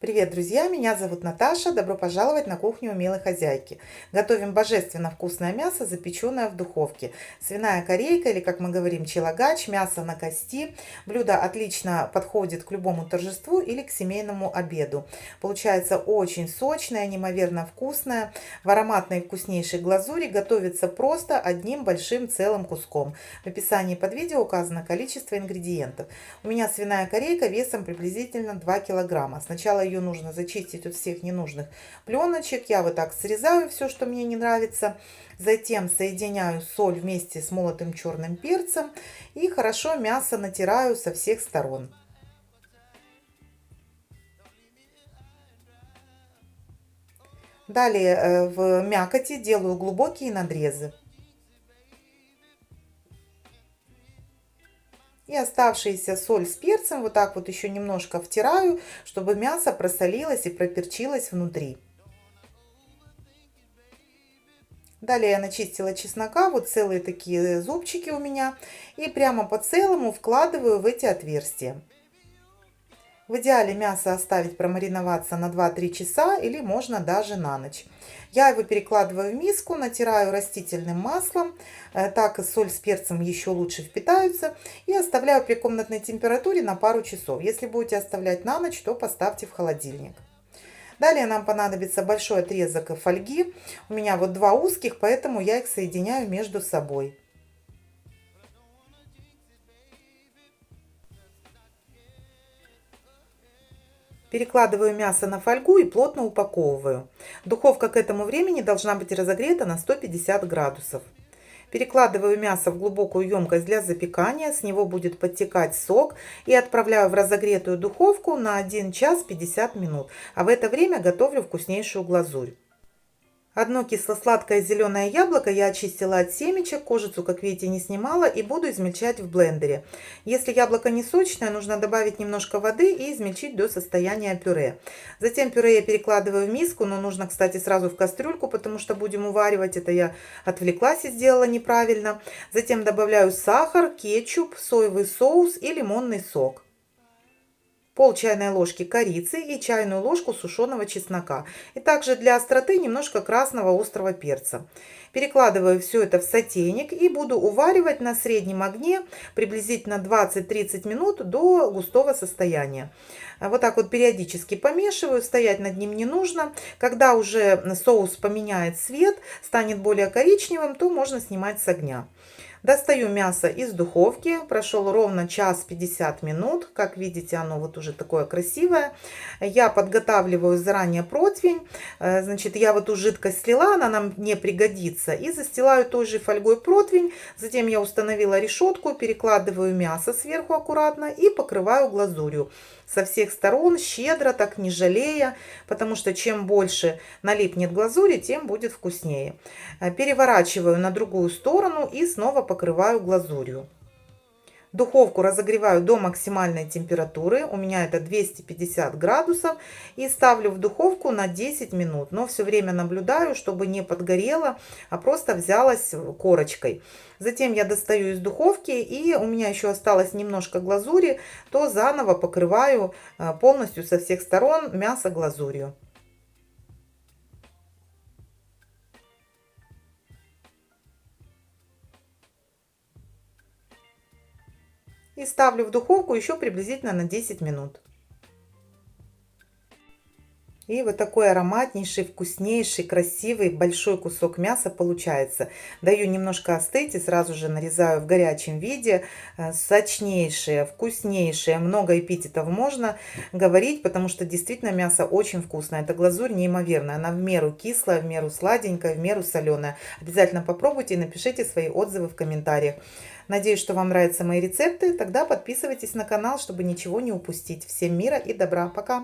Привет, друзья! Меня зовут Наташа. Добро пожаловать на кухню умелой хозяйки. Готовим божественно вкусное мясо, запеченное в духовке. Свиная корейка, или, как мы говорим, челогач, мясо на кости. Блюдо отлично подходит к любому торжеству или к семейному обеду. Получается очень сочное, неимоверно вкусное. В ароматной вкуснейшей глазури готовится просто одним большим целым куском. В описании под видео указано количество ингредиентов. У меня свиная корейка весом приблизительно 2 килограмма. Сначала ее нужно зачистить от всех ненужных пленочек. Я вот так срезаю все, что мне не нравится. Затем соединяю соль вместе с молотым черным перцем и хорошо мясо натираю со всех сторон. Далее в мякоти делаю глубокие надрезы. И оставшиеся соль с перцем вот так вот еще немножко втираю, чтобы мясо просолилось и проперчилось внутри. Далее я начистила чеснока, вот целые такие зубчики у меня, и прямо по целому вкладываю в эти отверстия. В идеале мясо оставить промариноваться на 2-3 часа или можно даже на ночь. Я его перекладываю в миску, натираю растительным маслом, так и соль с перцем еще лучше впитаются, и оставляю при комнатной температуре на пару часов. Если будете оставлять на ночь, то поставьте в холодильник. Далее нам понадобится большой отрезок фольги. У меня вот два узких, поэтому я их соединяю между собой. Перекладываю мясо на фольгу и плотно упаковываю. Духовка к этому времени должна быть разогрета на 150 градусов. Перекладываю мясо в глубокую емкость для запекания, с него будет подтекать сок, и отправляю в разогретую духовку на 1 час 50 минут. А в это время готовлю вкуснейшую глазурь. Одно кисло-сладкое зеленое яблоко я очистила от семечек, кожицу, как видите, не снимала, и буду измельчать в блендере. Если яблоко не сочное, нужно добавить немножко воды и измельчить до состояния пюре. Затем пюре я перекладываю в миску, но нужно, кстати, сразу в кастрюльку, потому что будем уваривать. Это я отвлеклась и сделала неправильно. Затем добавляю сахар, кетчуп, соевый соус и лимонный сок. Пол чайной ложки корицы и чайную ложку сушеного чеснока. И также для остроты немножко красного острого перца. Перекладываю все это в сотейник и буду уваривать на среднем огне приблизительно 20-30 минут до густого состояния. Вот так вот периодически помешиваю, стоять над ним не нужно. Когда уже соус поменяет цвет, станет более коричневым, то можно снимать с огня. Достаю мясо из духовки. Прошел ровно час 50 минут. Как видите, оно вот уже такое красивое. Я подготавливаю заранее противень. Значит, я вот эту жидкость слила, она нам не пригодится. И застилаю той же фольгой противень. Затем я установила решетку, перекладываю мясо сверху аккуратно и покрываю глазурью. Со всех сторон, щедро, так не жалея, потому что чем больше налипнет глазури, тем будет вкуснее. Переворачиваю на другую сторону и снова покрываю глазурью. Духовку разогреваю до максимальной температуры, у меня это 250 градусов, и ставлю в духовку на 10 минут. Но все время наблюдаю, чтобы не подгорело, а просто взялась корочкой. Затем я достаю из духовки, и у меня еще осталось немножко глазури, то заново покрываю полностью со всех сторон мясо глазурью. И ставлю в духовку еще приблизительно на 10 минут. И вот такой ароматнейший, вкуснейший, красивый, большой кусок мяса получается. Даю немножко остыть и сразу же нарезаю в горячем виде. Сочнейшее, вкуснейшее, много эпитетов можно говорить, потому что действительно мясо очень вкусное. Эта глазурь неимоверная, она в меру кислая, в меру сладенькая, в меру соленая. Обязательно попробуйте и напишите свои отзывы в комментариях. Надеюсь, что вам нравятся мои рецепты. Тогда подписывайтесь на канал, чтобы ничего не упустить. Всем мира и добра. Пока!